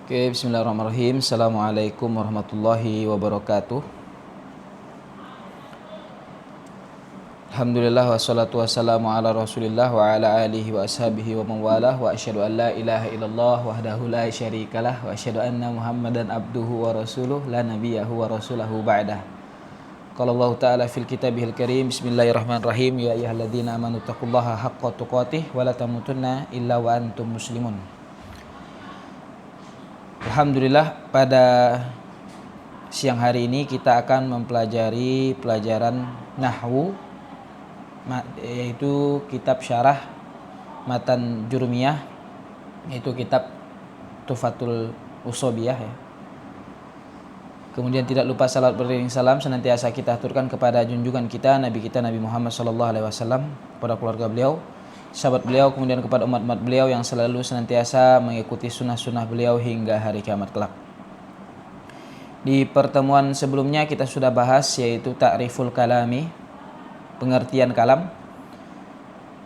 Oke, bismillahirrahmanirrahim. Assalamualaikum warahmatullahi wabarakatuh. Alhamdulillah wassalatu wassalamu ala rasulillah wa ala alihi wa ashabihi wa mawalah wa asyhadu an la ilaha illallah wahdahu la syarikalah wa asyhadu anna muhammadan abduhu wa rasuluh la nabiyahu wa rasulahu ba'dah. Qala Allah ta'ala fil kitabihil karim, bismillahirrahmanirrahim, ya ayyuhalladzina amanu taqullaha haqqa tuqatih wa la tamutunna illa wa antum muslimun. Alhamdulillah, pada siang hari ini kita akan mempelajari pelajaran nahwu, yaitu kitab syarah matan jurumiyah, yaitu kitab Tuhfatul Usobiyah ya. Kemudian tidak lupa salat beriring salam senantiasa kita aturkan kepada junjungan kita Nabi Muhammad SAW, kepada keluarga beliau, sahabat beliau, kemudian kepada umat-umat beliau yang selalu senantiasa mengikuti sunnah-sunnah beliau hingga hari kiamat kelak. Di pertemuan sebelumnya kita sudah bahas yaitu ta'riful kalami, pengertian kalam,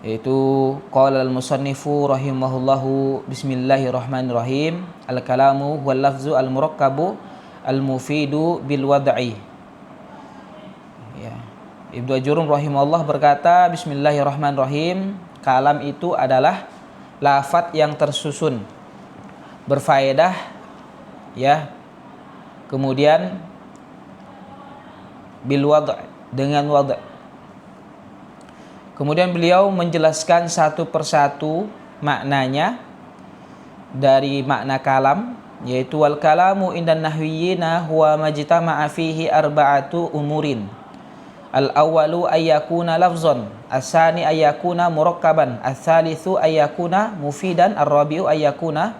yaitu qala al-musannifu rahimahullahu bismillahirrahmanirrahim, al-kalamu wal lafzu al-murakkabu al-mufidu bil wad'i. Ya. Ibnu Ajurum rahimahullah berkata, bismillahirrahmanirrahim, kalam itu adalah lafadz yang tersusun, berfaedah ya. Kemudian bil wad', dengan wad'. Kemudian beliau menjelaskan satu persatu maknanya dari makna kalam, yaitu wal kalamu indan nahwiyina huwa majtama'a fihi arba'atu umurin. Al-awwalu ayyakuna lafzan, as-sani ayyakuna murakkaban, as-salitsu ayyakuna mufidan, ar-rabi'u ayyakuna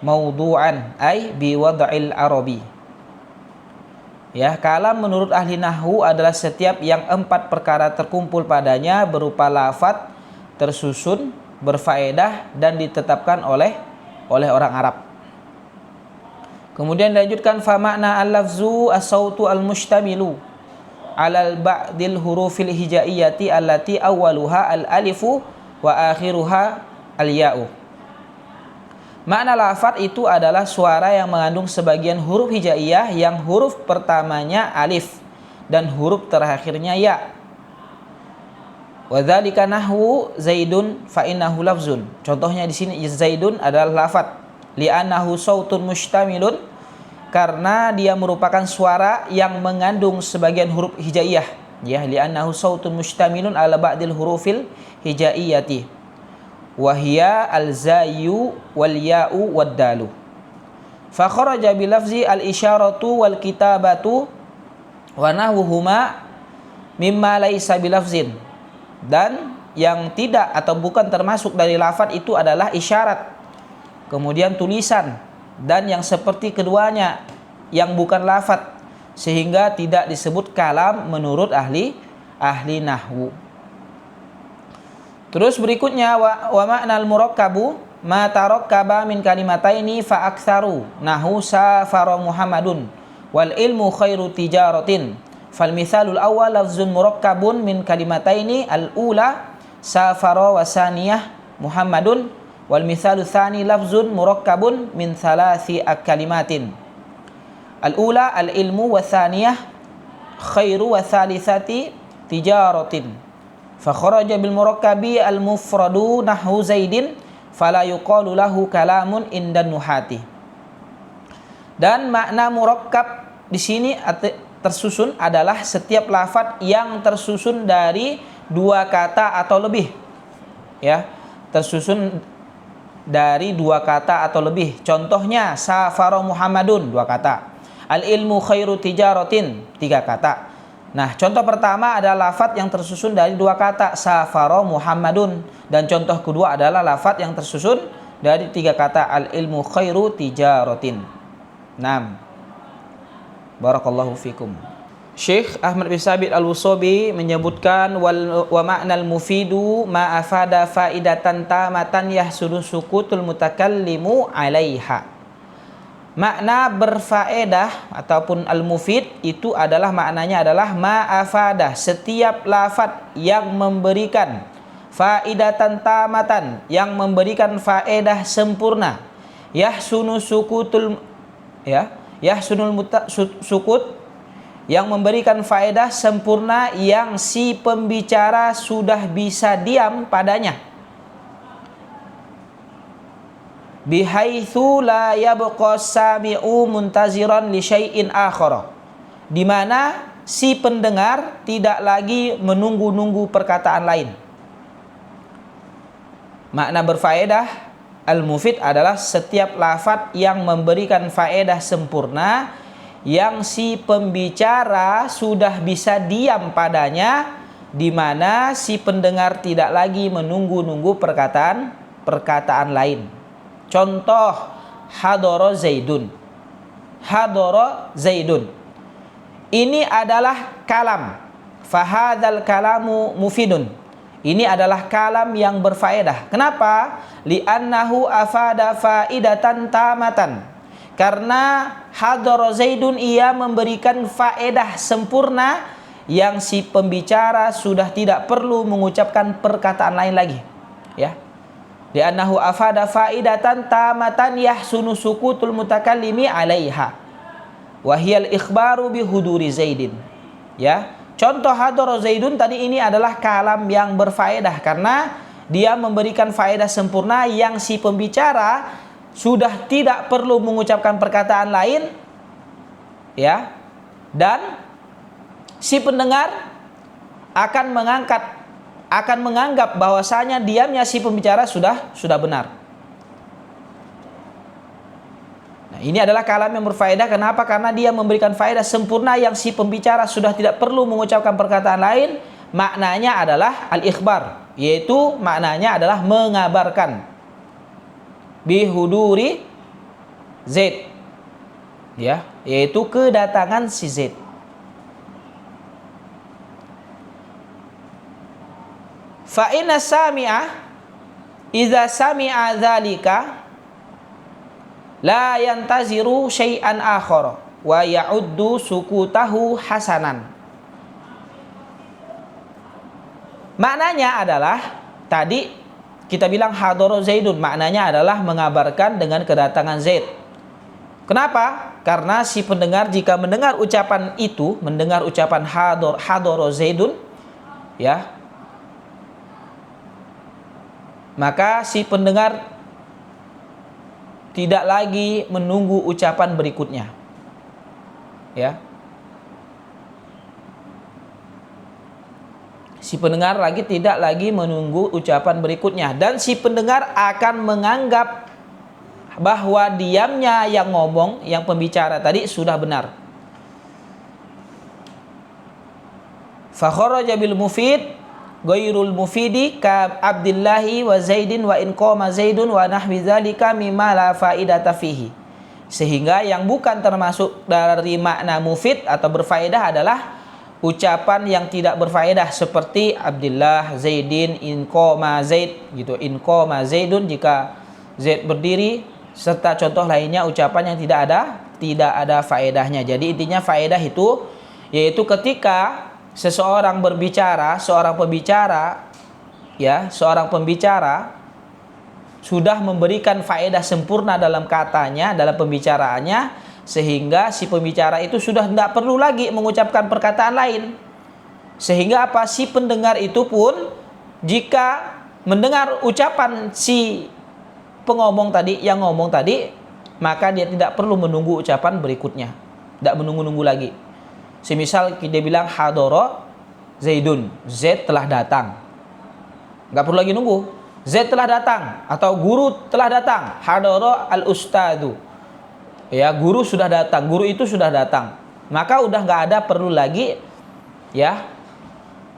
mawdu'an ay bi wad'il arabi. Ya, kalam menurut ahli nahwu adalah setiap yang empat perkara terkumpul padanya berupa lafadz tersusun, berfaedah dan ditetapkan oleh orang Arab. Kemudian dilanjutkan fa makna al-lafzu as-sautu al-mustamilu alal ba'dil hurufil hijaiyati allati awwaluha al-alifu wa akhiruha al-ya'u. Makna lafadz itu adalah suara yang mengandung sebagian huruf hijaiyah yang huruf pertamanya alif dan huruf terakhirnya ya. Wa dzalika nahwu zaidun fa innahu lafzun. Contohnya di sini zaidun adalah lafadz, li'annahu sautun mustamilun, karena dia merupakan suara yang mengandung sebagian huruf hijaiyah, ya, li'annahu sautun mustamilun ala ba'dil hurufil hijaiyati wa hiya al-zayu wal ya'u wad dalu. Fa kharaja bi lafzi al-isyaratu wal kitabatu wa nahwuhuma mimma laisa bi lafzin. Dan yang tidak atau bukan termasuk dari lafadz itu adalah isyarat, kemudian tulisan, dan yang seperti keduanya yang bukan lafadz, sehingga tidak disebut kalam menurut ahli nahwu. Terus berikutnya wa ma'nal murakkabu ma tarakkaba min kalimataini fa aktsaru nahu safara Muhammadun wal ilmu khairu tijaratin. Fal mithalul awwal lafzun murakkabun min kalimataini al-ula safara wa saniyah Muhammadun wal mithalu tsani lafzun murakkabun min thalathi kalimatin. Al-ula al-ilmu wa tsaniyah khairu wa thalithati tijaratin. Fa kharaja bil murakkabi al-mufradu nahwu zaidin fala yuqalu lahu kalamun indan nuhati. Dan makna murakkab di sini tersusun adalah setiap lafadz yang tersusun dari dua kata atau lebih. Ya, tersusun dari dua kata atau lebih. Contohnya safara Muhammadun, dua kata. Al-ilmu khairu tijaratin, tiga kata. Nah, contoh pertama adalah lafadz yang tersusun dari dua kata, safara Muhammadun, dan contoh kedua adalah lafadz yang tersusun dari tiga kata, al-ilmu khairu tijaratin. 6. Barakallahu fikum. Syekh Ahmad bin Sabit al-Wusobi menyebutkan wa ma'nal mufidu ma afada faidatan tamatan yahsulu sukutul mutakallimu 'alaiha. Makna berfaedah ataupun al-mufid itu adalah maknanya adalah ma'afadah, setiap lafadz yang memberikan faidatan tamatan, yang memberikan faedah sempurna, yahsunu sukutul yahsunul sukut, yang memberikan faedah sempurna yang si pembicara sudah bisa diam padanya, bihaitsu la yabqa sami'u muntaziran li syai'in akhara, di mana si pendengar tidak lagi menunggu-nunggu perkataan lain. Makna berfaedah al-mufid adalah setiap lafaz yang memberikan faedah sempurna yang si pembicara sudah bisa diam padanya, di mana si pendengar tidak lagi menunggu-nunggu perkataan lain. Contoh, hadara Zaidun. Hadara Zaidun. Ini adalah kalam. Fahadzal kalamu mufidun. Ini adalah kalam yang berfaedah. Kenapa? Li'annahu afada faidatan tamatan. Karena hadara Zaidun, ia memberikan faedah sempurna yang si pembicara sudah tidak perlu mengucapkan perkataan lain lagi. Ya. Li'annahu afada faidatan tamatan yahsunu sukutul mutakallimi 'alaiha. Wa hiyal ikhbaru bihuduri Zaidin. Ya. Contoh hadara Zaidun tadi ini adalah kalam yang berfaedah karena dia memberikan faedah sempurna yang si pembicara sudah tidak perlu mengucapkan perkataan lain, ya, dan si pendengar akan menganggap bahwasanya diamnya si pembicara sudah benar. Nah, ini adalah kalam yang berfaedah. Kenapa? Karena dia memberikan faedah sempurna yang si pembicara sudah tidak perlu mengucapkan perkataan lain. Maknanya adalah al-ikhbar, yaitu maknanya adalah mengabarkan. Bihuduri Zaid, ya, yaitu kedatangan si Zaid. Fa inna sami'a idza sami'a dzalika la yantaziru syai'an akhar wa ya'uddu sukutahu hasanan. Maknanya adalah tadi kita bilang hadara Zaidun, maknanya adalah mengabarkan dengan kedatangan Zaid. Kenapa? Karena si pendengar jika mendengar ucapan itu, mendengar ucapan hadara Zaidun, ya, maka si pendengar tidak lagi menunggu ucapan berikutnya. Ya. Si pendengar tidak lagi menunggu ucapan berikutnya, dan si pendengar akan menganggap bahwa diamnya yang ngomong, yang pembicara tadi sudah benar. Fa kharaja bil mufid ghairul mufidi ka Abdillahi wa Zaidin wa in qama Zaidun wa nahwi dzalika mimma la faidata fihi. Sehingga yang bukan termasuk dari makna mufid atau berfaedah adalah ucapan yang tidak berfaedah seperti Abdullah, Zaidin, in qama Zaid gitu. In qama Zaidun jika Zaid berdiri, serta contoh lainnya ucapan yang tidak ada faedahnya. Jadi intinya faedah itu yaitu ketika seorang pembicara sudah memberikan faedah sempurna dalam katanya, dalam pembicaraannya, sehingga si pembicara itu sudah tidak perlu lagi mengucapkan perkataan lain. Sehingga apa? Si pendengar itu pun jika mendengar ucapan si pengomong tadi, yang ngomong tadi, maka dia tidak perlu menunggu ucapan berikutnya. Tidak menunggu-nunggu lagi. Semisal dia bilang hadara Zaidun, Zaid telah datang. Enggak perlu lagi nunggu. Zaid telah datang atau guru telah datang. Hadara al-ustadu. Ya, guru sudah datang, guru itu sudah datang. Maka udah enggak ada perlu lagi ya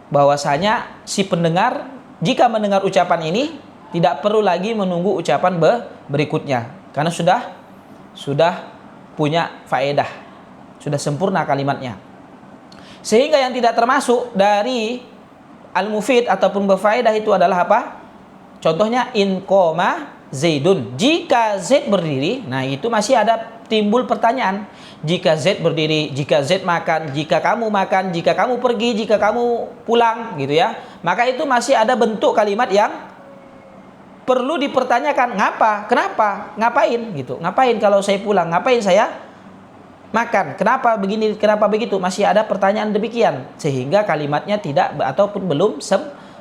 bahwasanya si pendengar jika mendengar ucapan ini tidak perlu lagi menunggu ucapan berikutnya karena sudah punya faedah. Sudah sempurna kalimatnya. Sehingga yang tidak termasuk dari al-mufid ataupun berfaedah itu adalah apa? Contohnya in qama Zaidun. Jika Zaid berdiri, nah itu masih ada timbul pertanyaan. Jika Zaid berdiri, jika Zaid makan, jika kamu makan, jika kamu pergi, jika kamu pulang gitu ya. Maka itu masih ada bentuk kalimat perlu dipertanyakan, ngapa? Kenapa? Ngapain gitu? Ngapain kalau saya pulang? Ngapain saya makan? Kenapa begini? Kenapa begitu? Masih ada pertanyaan demikian, sehingga kalimatnya tidak ataupun belum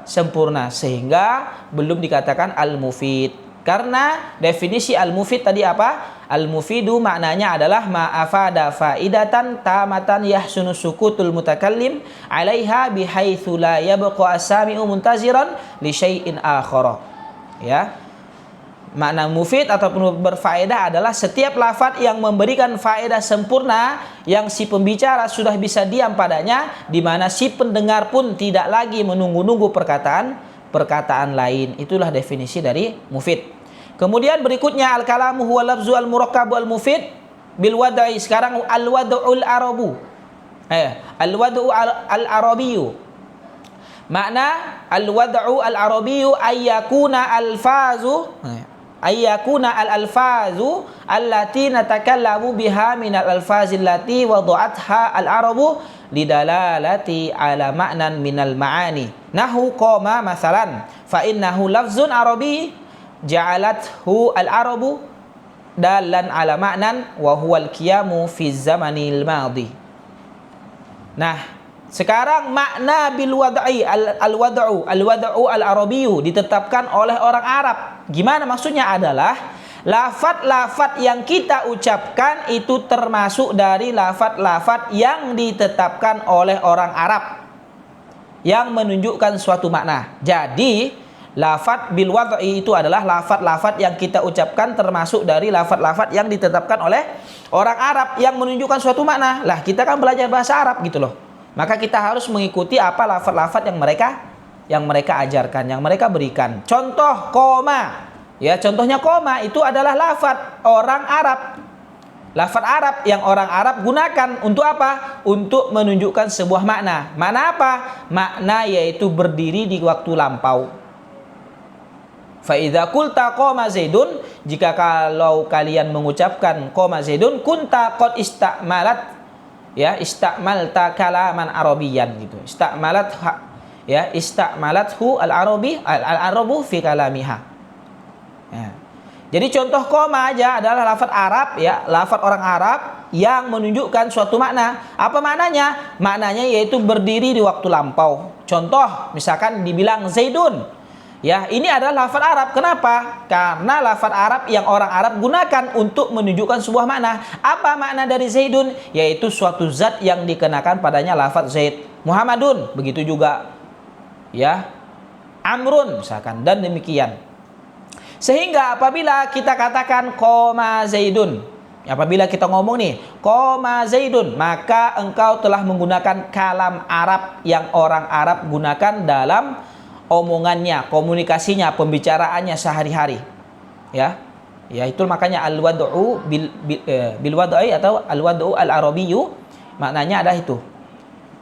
sempurna, sehingga belum dikatakan al-mufid. Karena definisi al-mufid tadi apa? Al-mufidu maknanya adalah ma'afada faidatan tamatan yahsunu sukutul mutakallim 'alaiha bihaitsu la yabqa as-sami'u muntaziran li syai'in akhara. Ya. Makna mufid ataupun berfaedah adalah setiap lafaz yang memberikan faedah sempurna yang si pembicara sudah bisa diam padanya, di mana si pendengar pun tidak lagi menunggu-nunggu perkataan lain. Itulah definisi dari mufid. Kemudian berikutnya al-kalamu huwa lafzu al-murakkabu al-mufid bil wad'i. Sekarang al-wad'ul arabu. Al-wad'u al-arabiyyu. Makna al-wad'u al-arabiyyu ayyakuna al-alfazu allati natakallamu biha min al-alfazi allati wada'atha al-arabu lidalalati ala ma'nan minal ma'ani. Nahu qama masalan fa innahu lafzun arabi ja'alathu al-arabu dalan ala ma'nan wa huwa al-qiyamu fi zamanil madhi. Nah, sekarang makna bil wad'i al-wad'u al-arabiyyu ditetapkan oleh orang Arab. Gimana maksudnya? Adalah lafaz-lafaz yang kita ucapkan itu termasuk dari lafaz-lafaz yang ditetapkan oleh orang Arab yang menunjukkan suatu makna. Jadi lafaz bil wad'i itu adalah lafaz-lafaz yang kita ucapkan termasuk dari lafaz-lafaz yang ditetapkan oleh orang Arab yang menunjukkan suatu makna. Lah, kita kan belajar bahasa Arab gitu loh. Maka kita harus mengikuti apa lafaz-lafaz yang mereka ajarkan, yang mereka berikan. Contoh koma. Ya, contohnya koma itu adalah lafaz orang Arab. Lafaz Arab yang orang Arab gunakan untuk apa? Untuk menunjukkan sebuah makna. Makna apa? Makna yaitu berdiri di waktu lampau. Fa idza qulta qama Zaidun, jika kalau kalian mengucapkan qama Zaidun, kunta qad istamalat, ya, istamalta kalaman arabiyyan gitu. Istamalathu al-arabu fi kalamiha. Ya. Jadi contoh qama aja adalah lafaz Arab, ya, lafaz orang Arab yang menunjukkan suatu makna. Apa maknanya? Maknanya yaitu berdiri di waktu lampau. Contoh misalkan dibilang Zaidun. Ya, ini adalah lafaz Arab. Kenapa? Karena lafaz Arab yang orang Arab gunakan untuk menunjukkan sebuah makna. Apa makna dari Zaidun? Yaitu suatu zat yang dikenakan padanya lafaz Zaid. Muhammadun, begitu juga. Ya, Amrun misalkan, dan demikian. Sehingga apabila kita katakan qoma Zaidun, apabila kita ngomong nih qoma Zaidun, maka engkau telah menggunakan kalam Arab yang orang Arab gunakan dalam omongannya, komunikasinya, pembicaraannya sehari-hari. Ya. Ya, itu makanya al-wad'u bil wad'i atau al-wad'u al-arabiyyu maknanya adalah itu.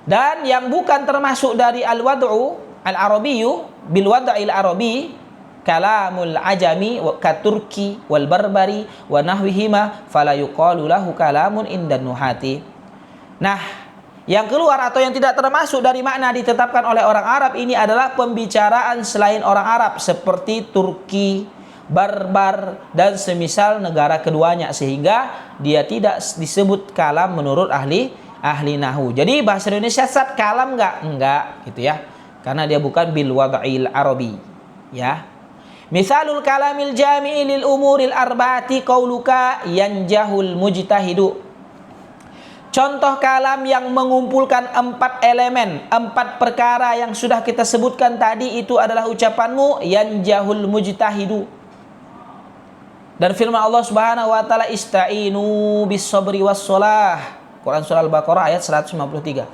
Dan yang bukan termasuk dari al-wad'u al-arabiyyu bil wad'il arabi kalamul ajami wa katurki wal barbari wa nahwihima fala yuqalu lahu kalamun indan nuhati. Nah, yang keluar atau yang tidak termasuk dari makna ditetapkan oleh orang Arab ini adalah pembicaraan selain orang Arab seperti Turki, Barbar, dan semisal negara keduanya, sehingga dia tidak disebut kalam menurut ahli nahwu. Jadi bahasa Indonesia sat kalam enggak gitu ya. Karena dia bukan bil wad'il arabi, ya. Misalul kalamil jami'i lil umuril arba'ati qauluka yanjahul mujtahidu. Contoh kalam yang mengumpulkan 4 elemen, 4 perkara yang sudah kita sebutkan tadi itu adalah ucapanmu yanjahul mujtahidu. Dan firman Allah Subhanahu wa taala ista'inu bis sabri was shalah. Quran surah Al-Baqarah ayat 153.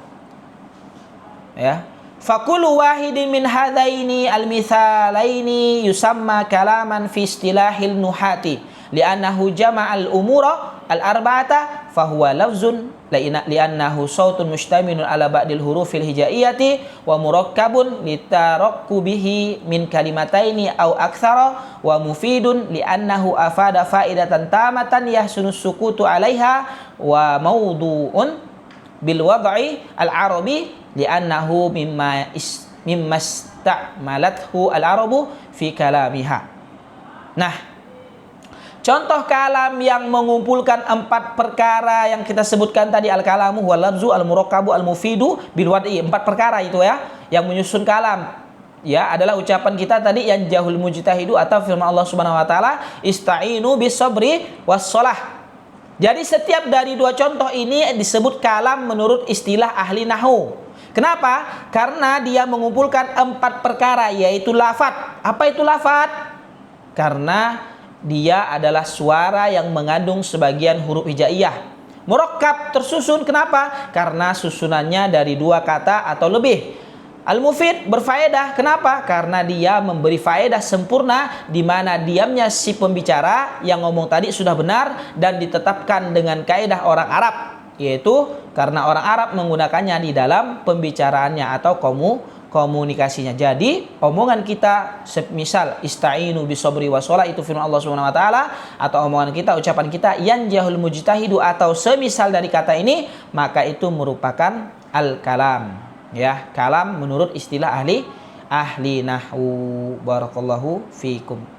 Ya. Fakulu wahidin min hadaini al-mithalaini yusamma kalaman fi istilahil nuhati li'annahu jama'al umura al-arba'ata fahuwa lafzun li'annahu sautun mushtamilun ala ba'dil hurufil hijaiyati wa murakkabun litarakkubihi min kalimataini aw aktsara wa mufidun li'annahu afada faidatan tamatan yahsunu sukutu 'alaiha wa mawdu'un bil wad'i al-arabi li'annahu mimma ista'malathu al-arabu fi kalamiha. Nah, contoh kalam yang mengumpulkan 4 perkara yang kita sebutkan tadi, al-kalamu wal lafzu al-murakkabu al-mufidu bil wad'i, 4 perkara itu ya yang menyusun kalam. Ya, adalah ucapan kita tadi yang jahul mujtahidu atau firman Allah Subhanahu wa taala, ista'inu bis sabri was shalah. Jadi setiap dari 2 contoh ini disebut kalam menurut istilah ahli nahwu. Kenapa? Karena dia mengumpulkan 4 perkara, yaitu lafadz. Apa itu lafadz? Karena dia adalah suara yang mengandung sebagian huruf hijaiyah. Murakkab, tersusun. Kenapa? Karena susunannya dari 2 kata atau lebih. Al-mufid, berfaedah. Kenapa? Karena dia memberi faedah sempurna, di mana diamnya si pembicara yang ngomong tadi sudah benar dan ditetapkan dengan kaidah orang Arab, yaitu karena orang Arab menggunakannya di dalam pembicaraannya atau komunikasinya. Jadi omongan kita semisal ista'inu bisobri wasolah, itu firman Allah Subhanahu wa taala, atau omongan kita, ucapan kita yanjahul mujtahidu atau semisal dari kata ini, maka itu merupakan al-kalam, ya, kalam menurut istilah ahli nahwu. Barakallahu fikum.